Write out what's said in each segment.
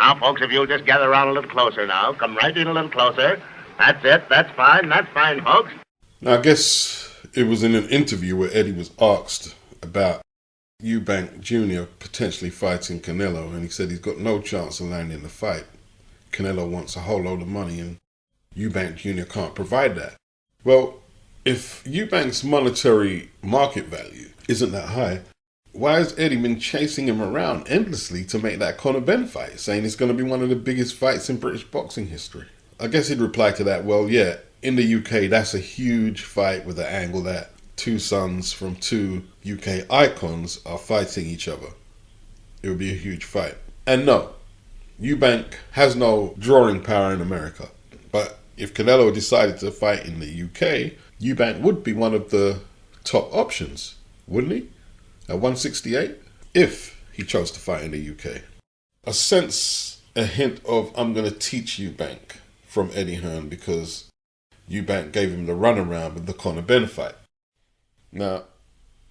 Now, folks, if you'll just gather around a little closer now. Come right in a little closer. That's it. That's fine, folks. Now, I guess it was in an interview where Eddie was asked about EUBANK Jr. potentially fighting Canelo, and he said he's got no chance of landing the fight. Canelo wants a whole load of money, and EUBANK Jr. can't provide that. Well, if EUBANK's monetary market value isn't that high, why has Eddie been chasing him around endlessly to make that Conor Benn fight, saying it's going to be one of the biggest fights in British boxing history? I guess he'd reply to that, well, yeah, in the UK, that's a huge fight with the angle that two sons from two UK icons are fighting each other. It would be a huge fight. And no, EUBANK has no drawing power in America. But if Canelo decided to fight in the UK, EUBANK would be one of the top options, wouldn't he? At 168, if he chose to fight in the UK. I sense a hint of I'm going to teach EUBANK from Eddie Hearn because EUBANK gave him the runaround with the Conor Benn fight. Now,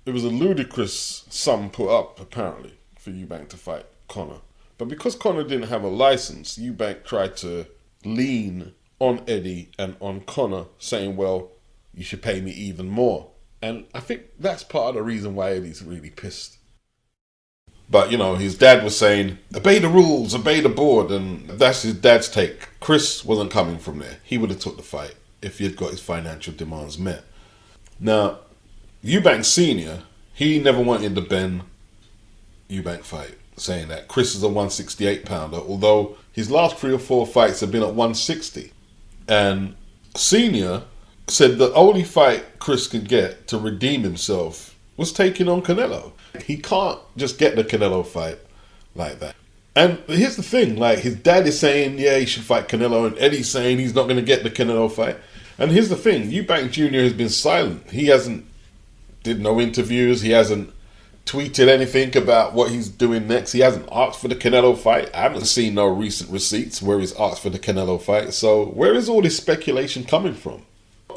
it was a ludicrous sum put up, apparently, for EUBANK to fight Conor. But because Conor didn't have a license, EUBANK tried to lean on Eddie and on Conor, saying, well, you should pay me even more. And I think that's part of the reason why Eddie's really pissed. But, his dad was saying, obey the rules, obey the board, and that's his dad's take. Chris wasn't coming from there. He would have took the fight if he had got his financial demands met. Now, EUBANK Sr., he never wanted the Ben EUBANK fight, saying that Chris is a 168 pounder, although his last 3 or 4 fights have been at 160. And Sr. said the only fight Chris could get to redeem himself was taking on Canelo. He can't just get the Canelo fight like that. And here's the thing, his dad is saying, yeah, he should fight Canelo, and Eddie's saying he's not going to get the Canelo fight. And here's the thing, EUBANK Jr. has been silent. He hasn't did no interviews, he hasn't tweeted anything about what he's doing next. He hasn't asked for the Canelo fight. I haven't seen no recent receipts where he's asked for the Canelo fight. So where is all this speculation coming from?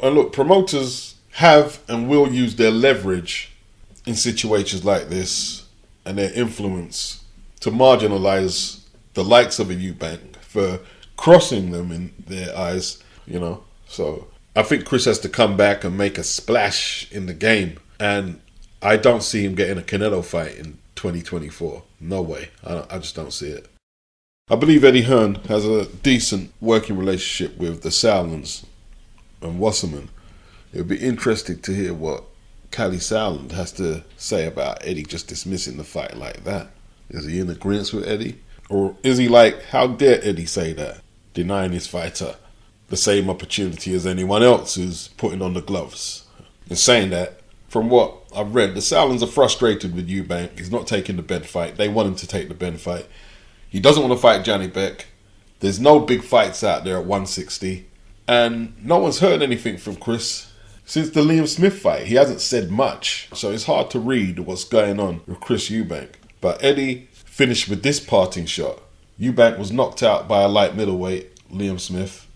And look, promoters have and will use their leverage in situations like this and their influence to marginalize the likes of a EUBANK for crossing them in their eyes, So I think Chris has to come back and make a splash in the game. And I don't see him getting a Canelo fight in 2024. No way. I just don't see it. I believe Eddie Hearn has a decent working relationship with the Sowlands and Wasserman. It would be interesting to hear what Callie Sowland has to say about Eddie just dismissing the fight like that. Is he in agreement with Eddie? Or is he like, how dare Eddie say that? Denying his fighter the same opportunity as anyone else who's putting on the gloves. And saying that, from what I've read, the Sowlands are frustrated with EUBANK. He's not taking the Ben fight. They want him to take the Ben fight. He doesn't want to fight Johnny Beck. There's no big fights out there at 160. And no one's heard anything from Chris since the Liam Smith fight. He hasn't said much. So it's hard to read what's going on with Chris EUBANK. But Eddie finished with this parting shot. EUBANK was knocked out by a light middleweight, Liam Smith.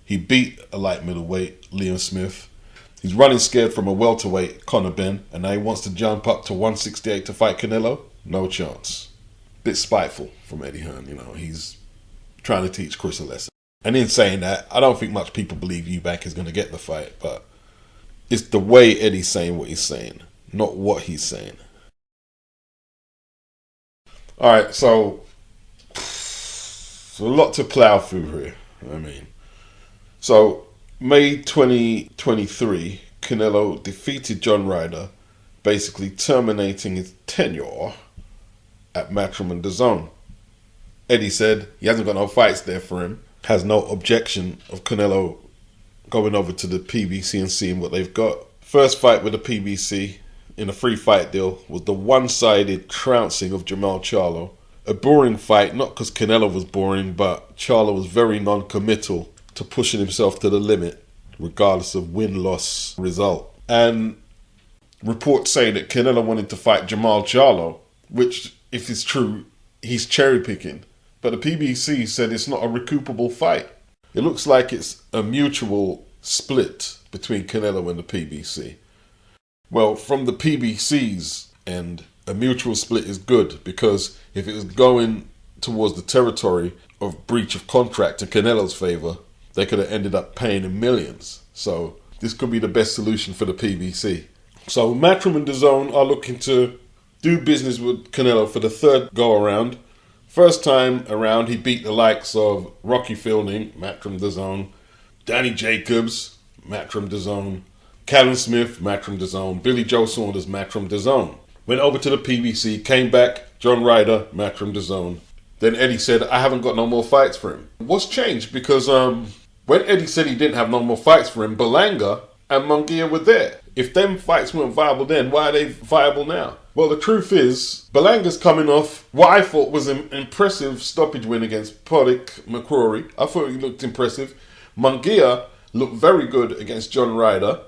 He beat a light middleweight, Liam Smith. He's running scared from a welterweight, Conor Benn, and now he wants to jump up to 168 to fight Canelo? No chance. Bit spiteful from Eddie Hearn, He's trying to teach Chris a lesson. And in saying that, I don't think much people believe EUBANK is going to get the fight, but it's the way Eddie's saying what he's saying, not what he's saying. Alright, so a lot to plow through here, So, May 2023, Canelo defeated John Ryder, basically terminating his tenure at Matchroom DAZN. Eddie said he hasn't got no fights there for him, has no objection of Canelo going over to the PBC and seeing what they've got. First fight with the PBC in a free fight deal was the one-sided trouncing of Jamal Charlo. A boring fight, not because Canelo was boring, but Charlo was very non-committal to pushing himself to the limit, regardless of win-loss result. And reports say that Canelo wanted to fight Jamal Charlo, which, if it's true, he's cherry-picking. But the PBC said it's not a recoupable fight. It looks like it's a mutual split between Canelo and the PBC. Well, from the PBC's end, a mutual split is good, because if it was going towards the territory of breach of contract in Canelo's favour, they could have ended up paying him millions. So this could be the best solution for the PBC. So Matchroom and DAZN are looking to do business with Canelo for the third go-around. First time around, he beat the likes of Rocky Fielding, Matchroom DAZN, Danny Jacobs, Matchroom DAZN, Callum Smith, Matchroom DAZN, Billy Joe Saunders, Matchroom DAZN. Went over to the PBC, came back, John Ryder, Matchroom DAZN. Then Eddie said, I haven't got no more fights for him. What's changed? Because when Eddie said he didn't have no more fights for him, Berlanga and Munguia were there. If them fights weren't viable then, why are they viable now? Well, the truth is, Berlanga's coming off what I thought was an impressive stoppage win against Pollock McCrory. I thought he looked impressive. Munguia looked very good against John Ryder.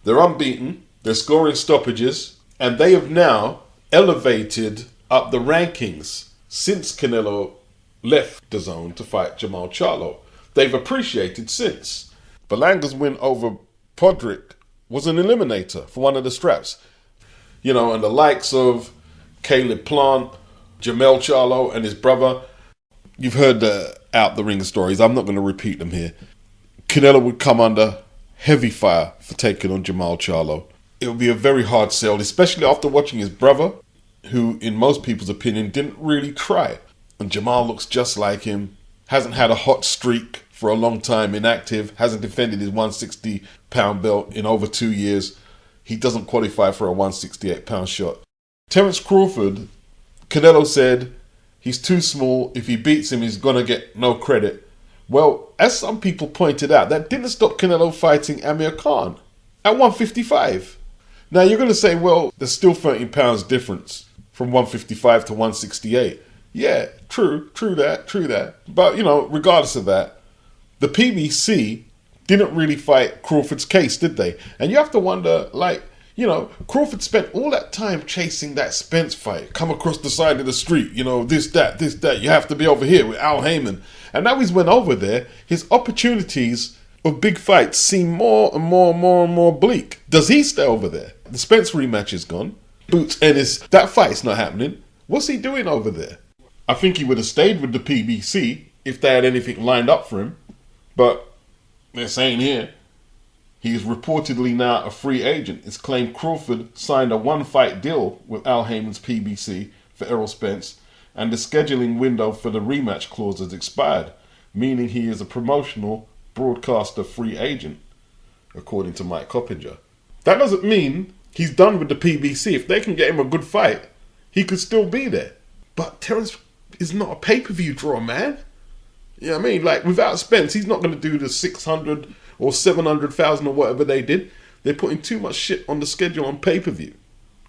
They're unbeaten, they're scoring stoppages, and they have now elevated up the rankings since Canelo left DAZN to fight Jamal Charlo. They've appreciated since. Berlanga's win over Podrick was an eliminator for one of the straps. You know, and the likes of Caleb Plant, Jamel Charlo and his brother, you've heard the out the ring stories. I'm not going to repeat them here. Canelo would come under heavy fire for taking on Jamal Charlo. It would be a very hard sell, especially after watching his brother, who in most people's opinion didn't really try. And Jamal looks just like him, hasn't had a hot streak for a long time, inactive, hasn't defended his 160-pound belt in over 2 years. He doesn't qualify for a 168-pound shot. Terence Crawford, Canelo said he's too small. If he beats him, he's going to get no credit. Well, as some people pointed out, that didn't stop Canelo fighting Amir Khan at 155. Now, you're going to say, well, there's still 13 pounds difference from 155 to 168. Yeah, true that. But, you know, regardless of that, the PBC didn't really fight Crawford's case, did they? And you have to wonder, like, you know, Crawford spent all that time chasing that Spence fight, come across the side of the street, you know, this, that, you have to be over here with Al Heyman. And now he's went over there, his opportunities of big fights seem more and more bleak. Does he stay over there? The Spence rematch is gone. Boots Ennis, that fight's not happening. What's he doing over there? I think he would have stayed with the PBC if they had anything lined up for him. But they're saying here, he is reportedly now a free agent. It's claimed Crawford signed a one-fight deal with Al Heyman's PBC for Errol Spence, and the scheduling window for the rematch clause has expired, meaning he is a promotional broadcaster free agent, according to Mike Coppinger. That doesn't mean he's done with the PBC. If they can get him a good fight, he could still be there. But Terence is not a pay-per-view draw, man. You know what I mean? Like, without Spence, he's not going to do the 600 or 700,000 or whatever they did. They're putting too much shit on the schedule on pay-per-view.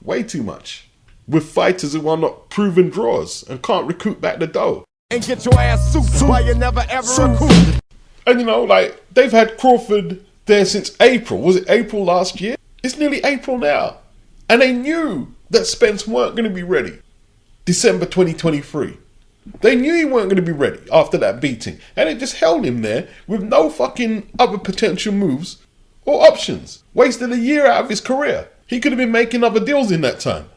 Way too much. With fighters who are not proven draws and can't recoup back the dough. And get your ass sued why you never ever recoup. And you know, like, they've had Crawford there since April. Was it April last year? It's nearly April now. And they knew that Spence weren't going to be ready. December 2023. They knew he weren't going to be ready after that beating. And it just held him there with no fucking other potential moves or options. Wasted a year out of his career. He could have been making other deals in that time.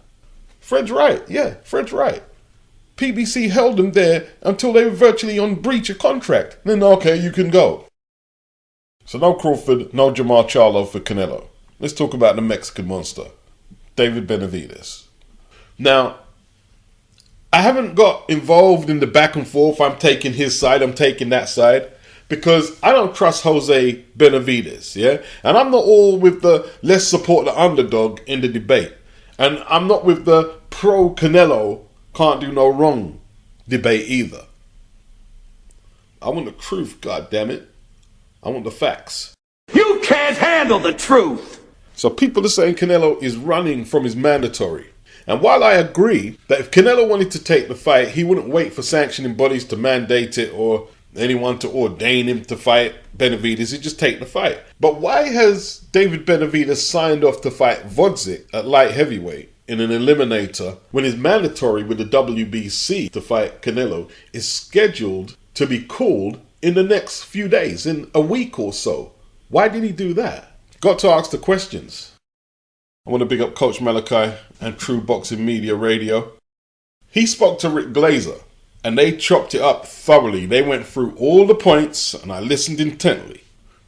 Fred's right. Yeah, Fred's right. PBC held him there until they were virtually on breach of contract. Then, okay, you can go. So no Crawford, no Jamal Charlo for Canelo. Let's talk about the Mexican monster, David Benavidez. Now, I haven't got involved in the back and forth. I'm taking his side, I'm taking that side, because I don't trust Jose Benavidez, yeah? And I'm not all with the let's support the underdog in the debate. And I'm not with the pro-Canelo, can't do no wrong debate either. I want the truth, goddammit. I want the facts. You can't handle the truth. So people are saying Canelo is running from his mandatory. And while I agree that if Canelo wanted to take the fight, he wouldn't wait for sanctioning bodies to mandate it or anyone to ordain him to fight Benavidez, he'd just take the fight. But why has David Benavidez signed off to fight Vodzik at light heavyweight in an eliminator when his mandatory with the WBC to fight Canelo is scheduled to be called in the next few days, in a week or so? Why did he do that? Got to ask the questions. I want to big up Coach Malachi and True Boxing Media Radio. He spoke to Rick Glazer and they chopped it up thoroughly. They went through all the points, and I listened intently.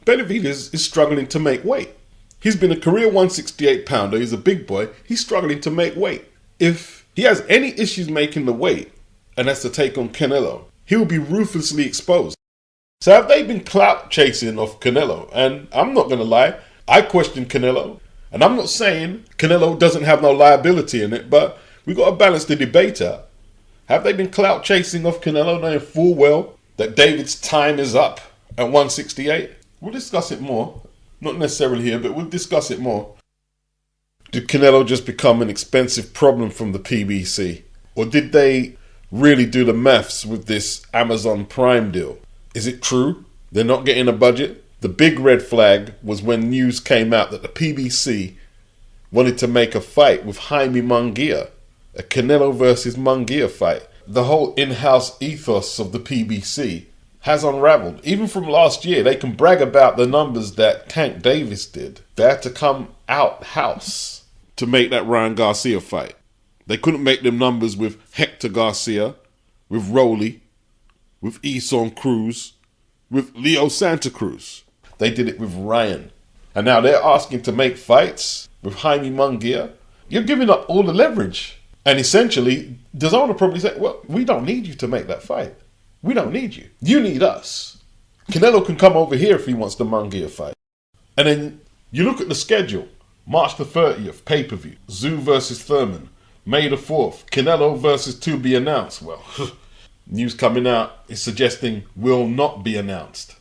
Benavidez is struggling to make weight. He's been a career 168 pounder. He's a big boy. He's struggling to make weight. If he has any issues making the weight, and that's to take on Canelo, he will be ruthlessly exposed. So have they been clout chasing off Canelo? And I'm not going to lie, I question Canelo. And I'm not saying Canelo doesn't have no liability in it, but we got to balance the debate out. Have they been clout chasing off Canelo, knowing full well that David's time is up at 168? We'll discuss it more. Not necessarily here, but we'll discuss it more. Did Canelo just become an expensive problem from the PBC? Or did they really do the maths with this Amazon Prime deal? Is it true they're not getting a budget? The big red flag was when news came out that the PBC wanted to make a fight with Jaime Munguia, a Canelo versus Munguia fight. The whole in-house ethos of the PBC has unraveled. Even from last year, they can brag about the numbers that Tank Davis did. They had to come out house to make that Ryan Garcia fight. They couldn't make them numbers with Hector Garcia, with Rolly, with Eson Cruz, with Leo Santa Cruz. They did it with Ryan. And now they're asking to make fights with Jaime Munguia. You're giving up all the leverage. And essentially, DAZN will probably say, well, we don't need you to make that fight. We don't need you. You need us. Canelo can come over here if he wants the Munguia fight. And then you look at the schedule. March the 30th, pay-per-view. Zoo versus Thurman. May the 4th, Canelo versus to be announced. Well, news coming out is suggesting will not be announced.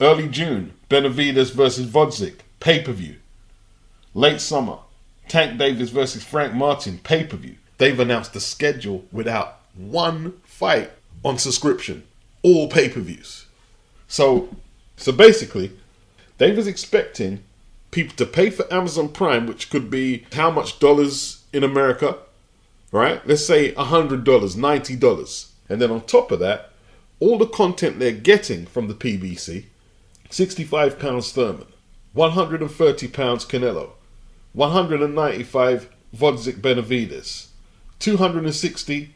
Early June, Benavidez versus Vodzik, pay-per-view. Late summer, Tank Davis versus Frank Martin, pay-per-view. They've announced the schedule without one fight on subscription. All pay-per-views. So basically, they was expecting people to pay for Amazon Prime, which could be how much dollars in America, right? Let's say $100, $90. And then on top of that, all the content they're getting from the PBC, £65 Thurman, £130 Canelo, $195 Vodzik Benavidez, $260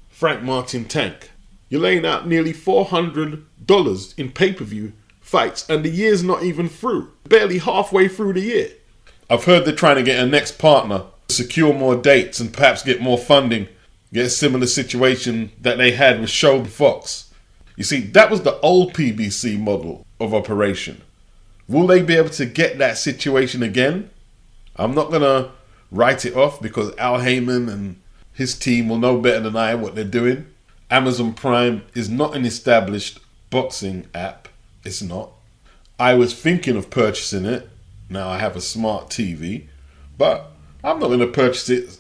Frank Martin Tank. You're laying out nearly $400 in pay-per-view fights, and the year's not even through. Barely halfway through the year. I've heard they're trying to get a next partner, secure more dates, and perhaps get more funding, get a similar situation that they had with Show Fox. You see, that was the old PBC model of operation. Will they be able to get that situation again? I'm not going to write it off because Al Heyman and his team will know better than I what they're doing. Amazon Prime is not an established boxing app. It's not. I was thinking of purchasing it. Now I have a smart TV. But I'm not going to purchase it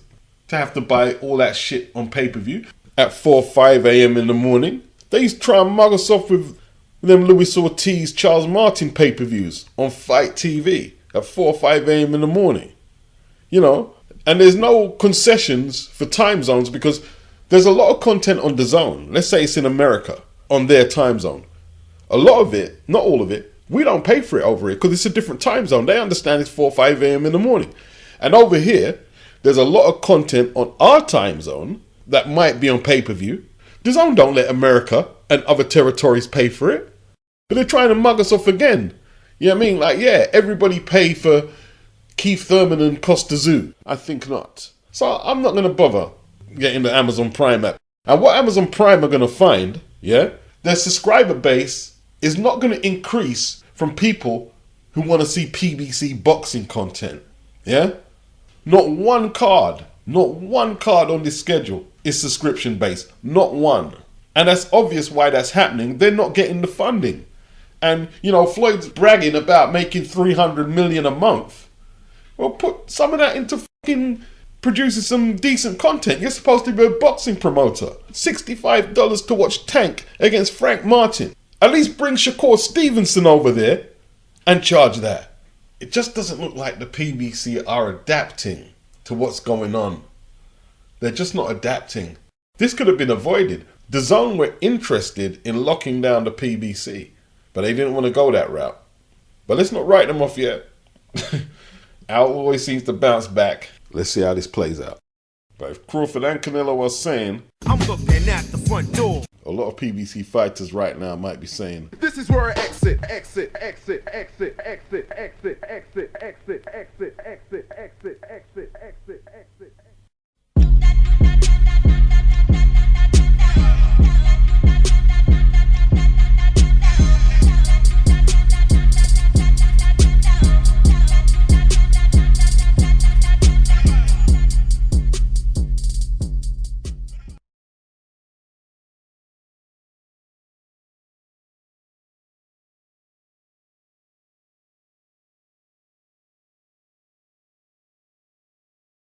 to have to buy all that shit on pay-per-view at 4 or 5 a.m. in the morning. They used to try and mug us off with them Luis Ortiz, Charles Martin pay-per-views on Fight TV at 4 or 5 a.m. in the morning. You know, and there's no concessions for time zones because there's a lot of content on DAZN. Let's say it's in America on their time zone. A lot of it, not all of it, we don't pay for it over here because it's a different time zone. They understand it's 4 or 5 a.m. in the morning. And over here, there's a lot of content on our time zone that might be on pay-per-view. DAZN don't let America and other territories pay for it. But they're trying to mug us off again. You know what I mean? Like, yeah, everybody pay for Keith Thurman and Costa Zoo. I think not. So I'm not going to bother getting the Amazon Prime app. And what Amazon Prime are going to find, yeah, their subscriber base is not going to increase from people who want to see PBC boxing content. Yeah? Not one card on this schedule is subscription based. Not one. And that's obvious why that's happening. They're not getting the funding. And, you know, Floyd's bragging about making $300 million a month. Well, put some of that into fucking producing some decent content. You're supposed to be a boxing promoter. $65 to watch Tank against Frank Martin. At least bring Shakur Stevenson over there and charge that. It just doesn't look like the PBC are adapting to what's going on. They're just not adapting. This could have been avoided. DAZN were interested in locking down the PBC, but they didn't want to go that route. But let's not write them off yet. Al always seems to bounce back. Let's see how this plays out. But if Crawford and Canelo are saying, I'm looking at the front door. a lot of PBC fighters right now might be saying, This is where I exit, exit, exit, exit, exit, exit, exit, exit, exit, exit, exit, exit, exit.